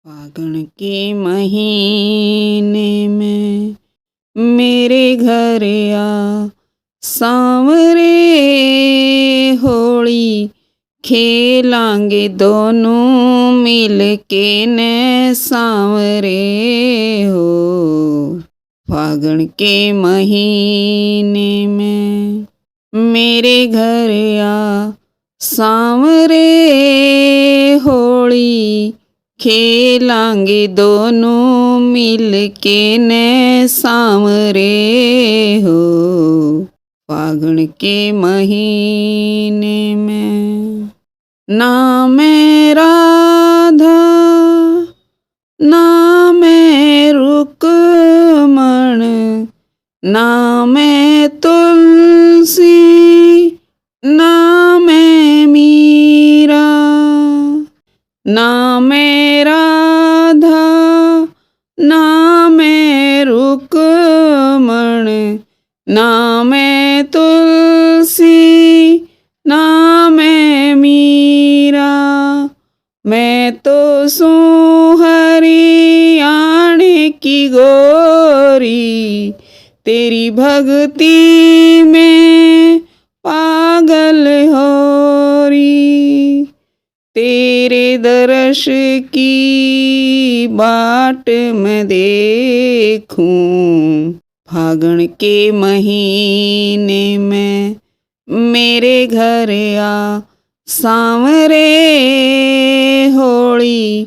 फागुन के महीने में मेरे घर आ सांवरे, होली खेलांगे दोनों मिल के ने सांवरे हो। फागुन के महीने में मेरे घर आ सांवरे, होली खेलांगे दोनों मिल के ने सांवरे हो। फागुन के महीने में ना मैं राधा ना मैं रुक्मण ना मैं तुलसी ना मैं मीरा, ना मैं राधा ना मैं रुक्मण ना मैं तुलसी ना मैं मीरा, मैं तो सूं हरियाणे की गोरी, तेरी भक्ति में पागल होरी, तेरे दर्श की बाट मैं देखूं। फागुन के महीने में मेरे घर आ सांवरे, होली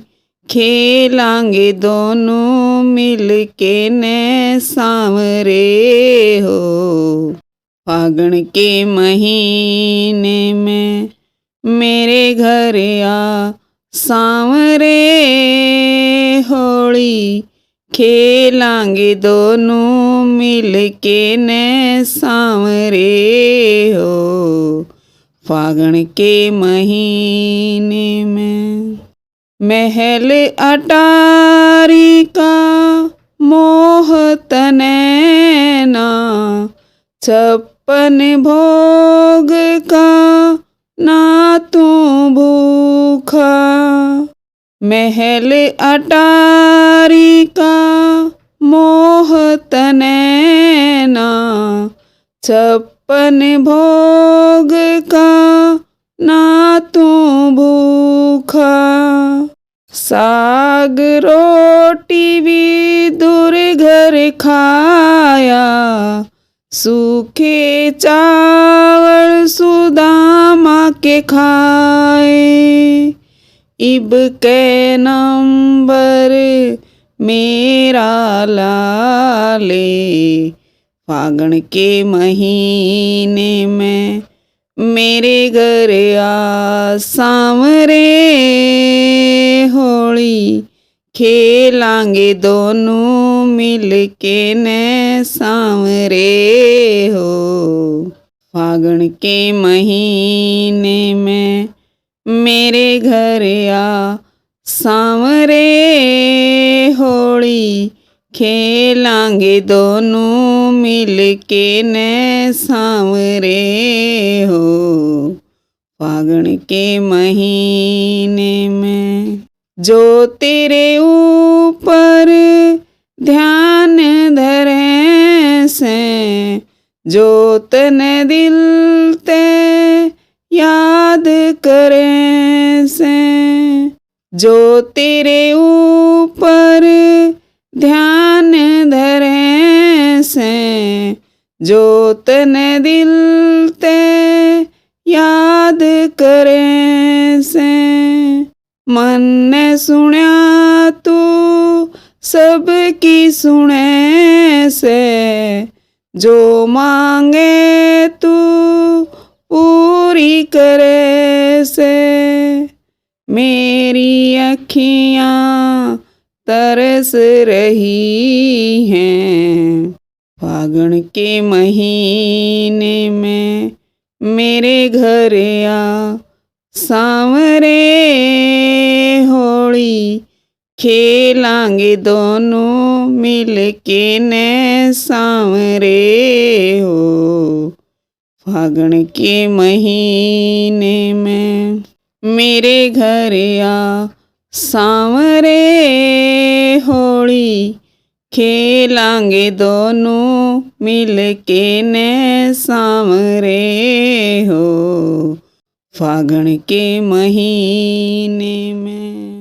खेलांगे दोनों मिल के ने सांवरे हो। फागुन के महीने में मेरे घर आ सांवरे, होली खेलांगे दोनों मिल के ने सांवरे हो। फागुन के महीने में महल अटारी का मोहत नैना, 56 भोग का ना तू भूखा, महल अटारी का मोहत नैना, 56 भोग का ना तू भूखा, साग रोटी भी दूर घर खाया, सूखे चावल सुदामा के खाए, इब के नंबर मेरा लाले। फागुन के महीने में मेरे घर आ सांवरे, होली खेलांगे दोनों मिल के ने सांवरे हो। फागुन के महीने में मेरे घर आ सांवरे, होली खेलांगे दोनों मिल के ने सांवरे हो। फागुन के महीने में जो तेरे ऊपर ध्यान धरे से, जो तने दिल ते याद करे से, जो तेरे ऊपर ध्यान धरे से, जो तने दिल ते याद करे से, मन ने सुण्या तू सबकी सुने से, जो मांगे तू पूरी करे से, मेरी अखियाँ तरस रही हैं। फागुन के महीने में मेरे घर आ सांवरे, होली खेलांगे दोनों मिल के ने सांवरे हो। फागुन के महीने में मेरे घर आ सांवरे होली खेलांगे दोनों मिल के ने सांवरे हो फागण के महीने में।